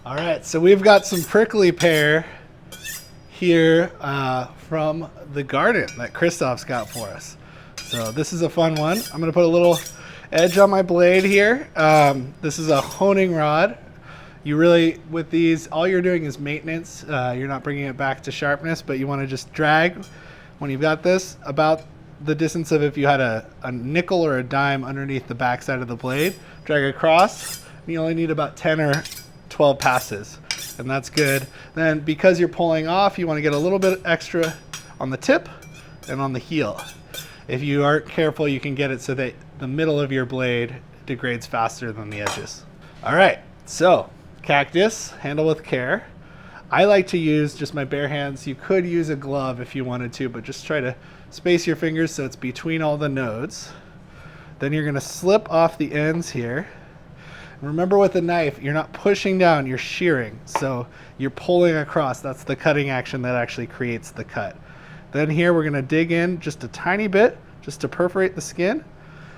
All right, so we've got some prickly pear here from the garden that Christoph's got for us. So this is a fun one. I'm gonna put a little edge on my blade here. This is a honing rod. You really, with these, all you're doing is maintenance. You're not bringing it back to sharpness, but you wanna just drag, when you've got this, about the distance of if you had a nickel or a dime underneath the backside of the blade, drag across, and you only need about 10 or 12 passes, and that's good. Then because you're pulling off, you want to get a little bit extra on the tip and on the heel. If you aren't careful, you can get it so that the middle of your blade degrades faster than the edges. All right, so cactus, handle with care. I like to use just my bare hands. You could use a glove if you wanted to, but just try to space your fingers so it's between all the nodes. Then you're going to slip off the ends here. Remember, with the knife, you're not pushing down, you're shearing. So you're pulling across. That's the cutting action that actually creates the cut. Then here we're gonna dig in just a tiny bit, just to perforate the skin.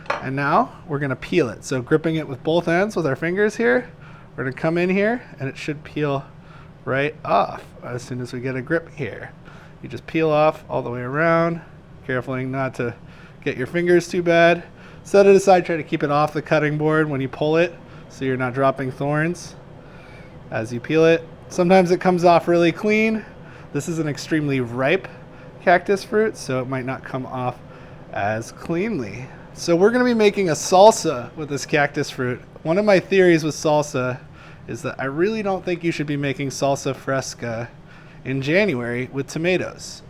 And now we're gonna peel it. So gripping it with both ends with our fingers here, we're gonna come in here and it should peel right off as soon as we get a grip here. You just peel off all the way around, carefully not to get your fingers too bad. Set it aside, try to keep it off the cutting board when you pull it, so you're not dropping thorns as you peel it. Sometimes it comes off really clean. This is an extremely ripe cactus fruit, so it might not come off as cleanly. So we're gonna be making a salsa with this cactus fruit. One of my theories with salsa is that I really don't think you should be making salsa fresca in January with tomatoes.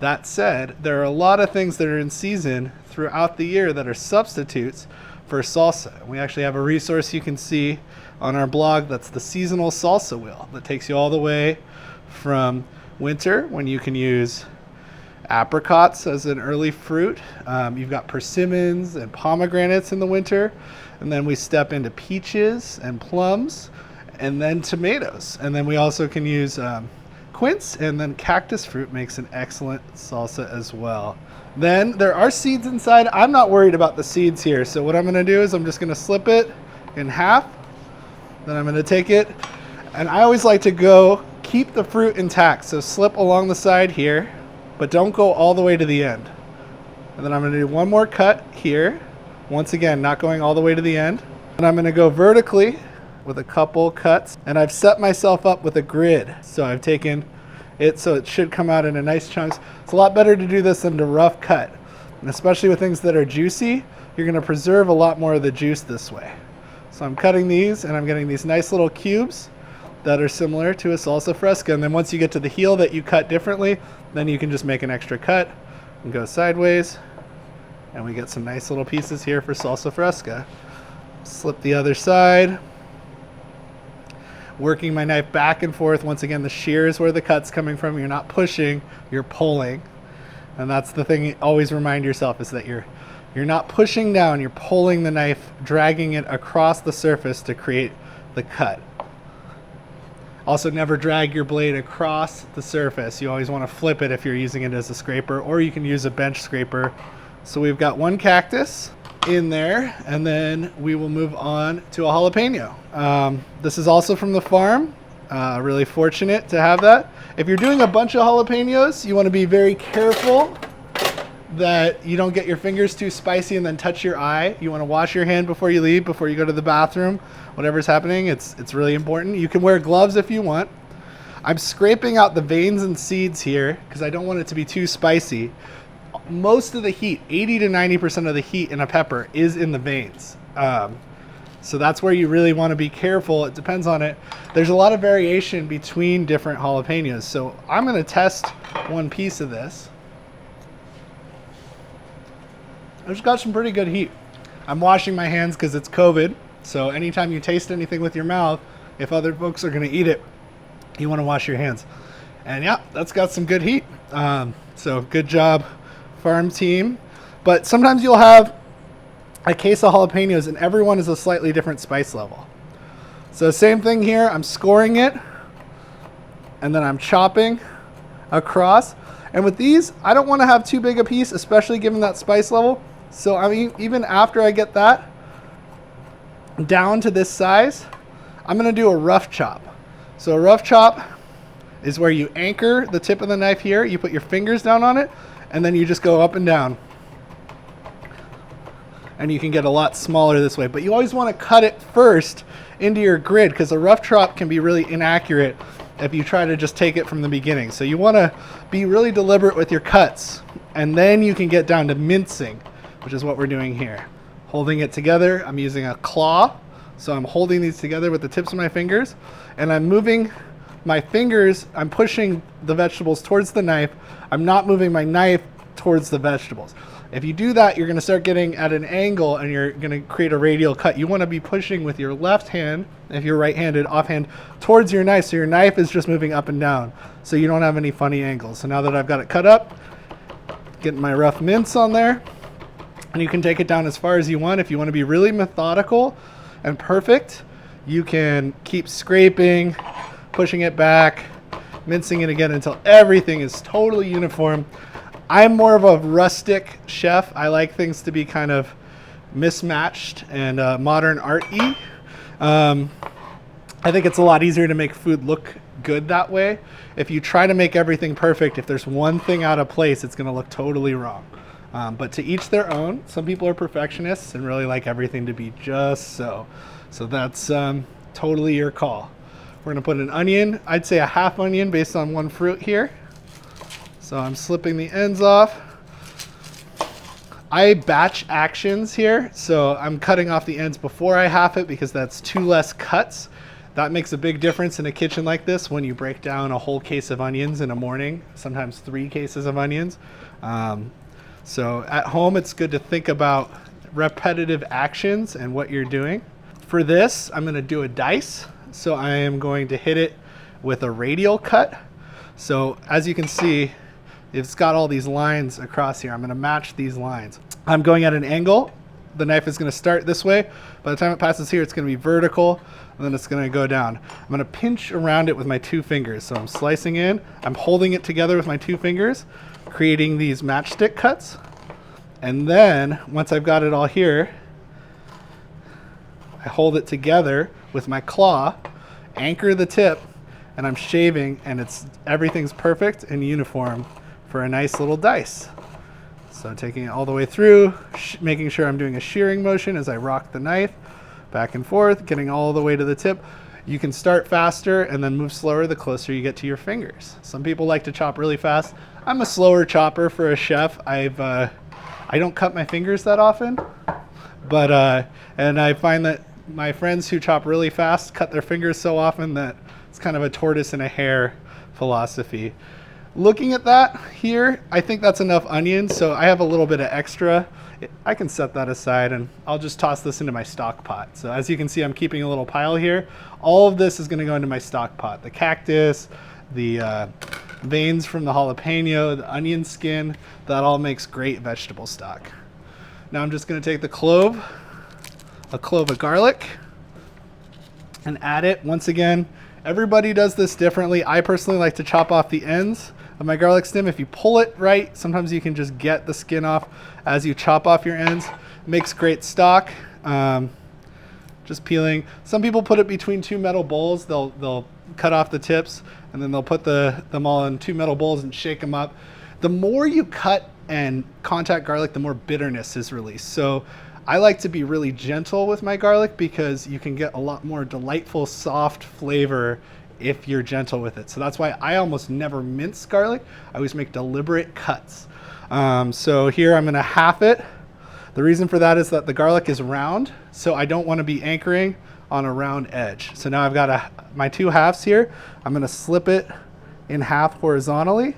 That said, there are a lot of things that are in season throughout the year that are substitutes for salsa. We actually have a resource you can see on our blog that's the seasonal salsa wheel that takes you all the way from winter, when you can use apricots as an early fruit. You've got persimmons and pomegranates in the winter, and then we step into peaches and plums, and then tomatoes. And then we also can use quince, and then cactus fruit makes an excellent salsa as well. Then there are seeds inside. I'm not worried about the seeds here. So what I'm gonna do is I'm just gonna slip it in half. Then I'm gonna take it, and I always like to keep the fruit intact. So slip along the side here, but don't go all the way to the end. And then I'm gonna do one more cut here. Once again, not going all the way to the end. And I'm gonna go vertically with a couple cuts. And I've set myself up with a grid. So I've taken it so it should come out in a nice chunks. It's a lot better to do this than to rough cut. And especially with things that are juicy, you're gonna preserve a lot more of the juice this way. So I'm cutting these, and I'm getting these nice little cubes that are similar to a salsa fresca. And then once you get to the heel that you cut differently, then you can just make an extra cut and go sideways. And we get some nice little pieces here for salsa fresca. Slip the other side. Working my knife back and forth. Once again, the shear is where the cut's coming from. You're not pushing, you're pulling. And that's the thing you always remind yourself, is that you're not pushing down, you're pulling the knife, dragging it across the surface to create the cut. Also, never drag your blade across the surface. You always want to flip it if you're using it as a scraper, or you can use a bench scraper. So we've got one cactus in there, and then we will move on to a jalapeno. This is also from the farm. Really fortunate to have that. If you're doing a bunch of jalapenos, you want to be very careful that you don't get your fingers too spicy and then touch your eye. You want to wash your hand before you leave, before you go to the bathroom, whatever's happening. It's really important. You can wear gloves if you want. I'm scraping out the veins and seeds here because I don't want it to be too spicy. Most of the heat, 80 to 90% of the heat in a pepper is in the veins. So that's where you really want to be careful. It depends on it. There's a lot of variation between different jalapenos. So I'm going to test one piece of this. It's got some pretty good heat. I'm washing my hands because it's COVID. So anytime you taste anything with your mouth, if other folks are going to eat it, you want to wash your hands. And yeah, that's got some good heat. So good job, farm team. But sometimes you'll have a case of jalapenos and everyone is a slightly different spice level. So same thing here, I'm scoring it and then I'm chopping across. And with these, I don't want to have too big a piece, especially given that spice level. So I mean, even after I get that down to this size, I'm gonna do a rough chop. So a rough chop is where you anchor the tip of the knife here, you put your fingers down on it, and then you just go up and down. And you can get a lot smaller this way, but you always want to cut it first into your grid, because a rough chop can be really inaccurate if you try to just take it from the beginning. So you want to be really deliberate with your cuts, and then you can get down to mincing, which is what we're doing here. Holding it together, I'm using a claw, so I'm holding these together with the tips of my fingers, and I'm moving my fingers, I'm pushing the vegetables towards the knife. I'm not moving my knife towards the vegetables. If you do that, you're going to start getting at an angle and you're going to create a radial cut. You want to be pushing with your left hand, if you're right-handed, offhand, towards your knife, so your knife is just moving up and down, so you don't have any funny angles. So now that I've got it cut up, getting my rough mince on there, and you can take it down as far as you want. If you want to be really methodical and perfect, you can keep scraping, pushing it back, mincing it again until everything is totally uniform. I'm more of a rustic chef. I like things to be kind of mismatched and modern art-y. I think it's a lot easier to make food look good that way. If you try to make everything perfect, if there's one thing out of place, it's going to look totally wrong. But to each their own. Some people are perfectionists and really like everything to be just so. So that's totally your call. We're going to put an onion, I'd say a half onion based on one fruit here. So I'm slipping the ends off. I batch actions here, so I'm cutting off the ends before I half it because that's 2 less cuts. That makes a big difference in a kitchen like this when you break down a whole case of onions in a morning, sometimes 3 cases of onions. So at home, it's good to think about repetitive actions and what you're doing. For this, I'm going to do a dice. So I am going to hit it with a radial cut. So as you can see, it's got all these lines across here. I'm going to match these lines. I'm going at an angle. The knife is going to start this way. By the time it passes here, it's going to be vertical, and then it's going to go down. I'm going to pinch around it with my 2 fingers. So I'm slicing in. I'm holding it together with my 2 fingers, creating these matchstick cuts. And then once I've got it all here, I hold it together with my claw, anchor the tip, and I'm shaving, and everything's perfect and uniform for a nice little dice. So taking it all the way through, making sure I'm doing a shearing motion as I rock the knife back and forth, getting all the way to the tip. You can start faster and then move slower the closer you get to your fingers. Some people like to chop really fast. I'm a slower chopper for a chef. I don't cut my fingers that often, but and I find that my friends who chop really fast cut their fingers so often that it's kind of a tortoise and a hare philosophy. Looking at that here, I think that's enough onions, so I have a little bit of extra. I can set that aside and I'll just toss this into my stock pot. So as you can see, I'm keeping a little pile here. All of this is going to go into my stock pot. The cactus, the veins from the jalapeno, the onion skin, that all makes great vegetable stock. Now I'm just going to take a clove of garlic, and add it. Once again, everybody does this differently. I personally like to chop off the ends of my garlic stem. If you pull it right, sometimes you can just get the skin off as you chop off your ends. Makes great stock. Just peeling. Some people put it between 2 metal bowls. They'll cut off the tips and then they'll put them all in 2 metal bowls and shake them up. The more you cut and contact garlic, the more bitterness is released. So I like to be really gentle with my garlic because you can get a lot more delightful, soft flavor if you're gentle with it. So that's why I almost never mince garlic. I always make deliberate cuts. So here I'm gonna half it. The reason for that is that the garlic is round, so I don't wanna be anchoring on a round edge. So now I've got my 2 halves here. I'm gonna slip it in half horizontally,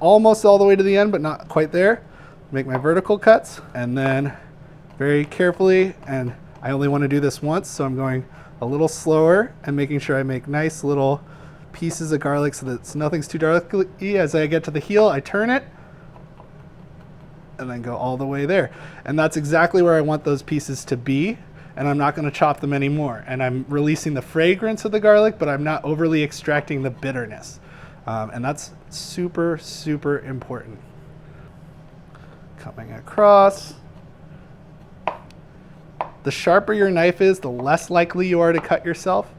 almost all the way to the end, but not quite there. Make my vertical cuts, and then very carefully, and I only want to do this once, so I'm going a little slower and making sure I make nice little pieces of garlic so that nothing's too darky. As I get to the heel, I turn it and then go all the way there. And that's exactly where I want those pieces to be, and I'm not going to chop them anymore. And I'm releasing the fragrance of the garlic, but I'm not overly extracting the bitterness. And that's super, super important. Coming across. The sharper your knife is, the less likely you are to cut yourself.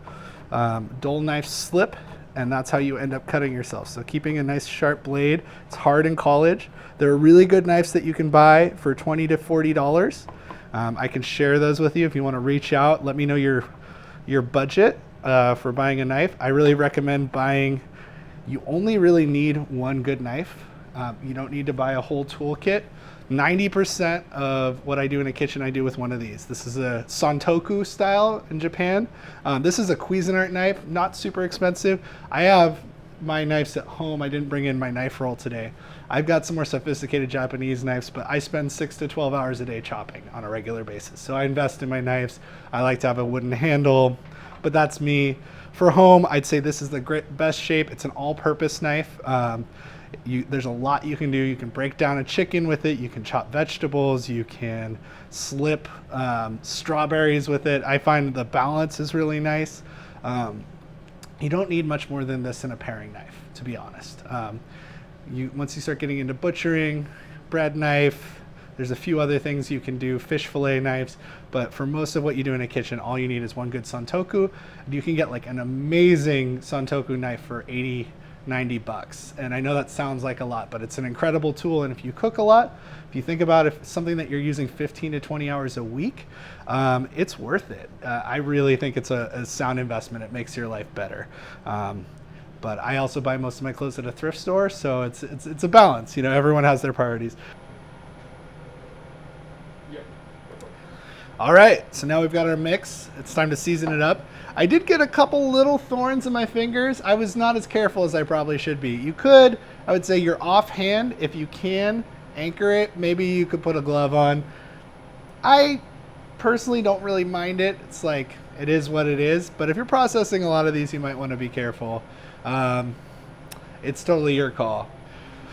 dull knives slip, and that's how you end up cutting yourself. So keeping a nice sharp blade. It's hard in college. There are really good knives that you can buy for $20 to $40. I can share those with you if you want to reach out. Let me know your budget for buying a knife. I really recommend buying. You only really need one good knife. You don't need to buy a whole toolkit. 90% of what I do in a kitchen, I do with one of these. This is a Santoku style in Japan. This is a Cuisinart knife, not super expensive. I have my knives at home. I didn't bring in my knife roll today. I've got some more sophisticated Japanese knives, but I spend 6 to 12 hours a day chopping on a regular basis. So I invest in my knives. I like to have a wooden handle, but that's me. For home, I'd say this is the best shape. It's an all-purpose knife. There's a lot you can do. You can break down a chicken with it. You can chop vegetables. You can slip strawberries with it. I find the balance is really nice. You don't need much more than this in a paring knife, to be honest. Once you start getting into butchering, bread knife, there's a few other things you can do, fish fillet knives, but for most of what you do in a kitchen, all you need is one good Santoku. And you can get like an amazing Santoku knife for $80-$90. And I know that sounds like a lot, but it's an incredible tool. And if you cook a lot, if you think about if something that you're using 15 to 20 hours a week, it's worth it. I really think it's a sound investment. It makes your life better. But I also buy most of my clothes at a thrift store, so it's a balance. You know, everyone has their priorities. Yep. All right, so now we've got our mix. It's time to season it up. I did get a couple little thorns in my fingers. I was not as careful as I probably should be. You could, I would say you're offhand, if you can, anchor it. Maybe you could put a glove on. I personally don't really mind it. It's like, it is what it is. But if you're processing a lot of these, you might want to be careful. It's totally your call.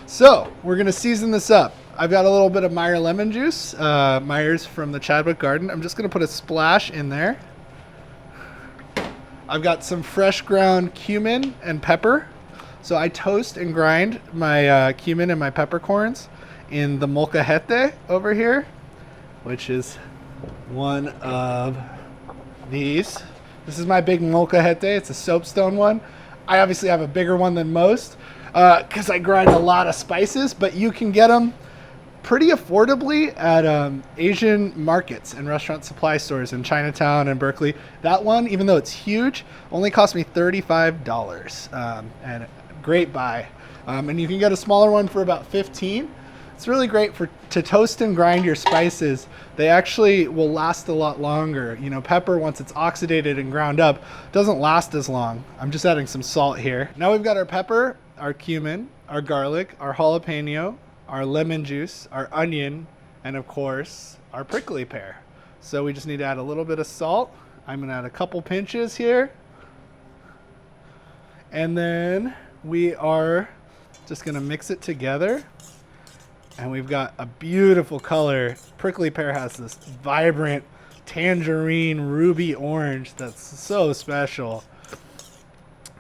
So we're going to season this up. I've got a little bit of Meyer lemon juice, Meyer's from the Chadwick Garden. I'm just going to put a splash in there. I've got some fresh ground cumin and pepper. So I toast and grind my cumin and my peppercorns in the molcajete over here, which is one of these. This is my big molcajete. It's a soapstone one. I obviously have a bigger one than most because I grind a lot of spices, but you can get them pretty affordably at Asian markets and restaurant supply stores in Chinatown and Berkeley. That one, even though it's huge, only cost me $35 and great buy. And you can get a smaller one for about $15. It's really great to toast and grind your spices. They actually will last a lot longer. You know, pepper, once it's oxidated and ground up, doesn't last as long. I'm just adding some salt here. Now we've got our pepper, our cumin, our garlic, our jalapeno, our lemon juice, our onion, and of course, our prickly pear. So we just need to add a little bit of salt. I'm gonna add a couple pinches here. And then we are just gonna mix it together. And we've got a beautiful color. Prickly pear has this vibrant tangerine ruby orange that's so special.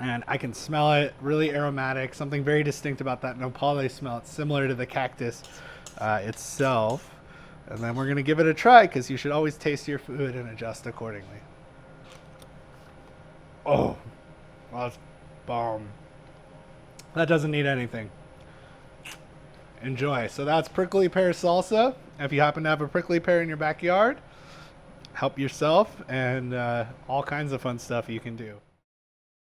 And I can smell it, really aromatic, something very distinct about that nopale smell. It's similar to the cactus itself. And then we're gonna give it a try because you should always taste your food and adjust accordingly. Oh, that's bomb. That doesn't need anything. Enjoy. So that's prickly pear salsa. If you happen to have a prickly pear in your backyard, help yourself, and all kinds of fun stuff you can do.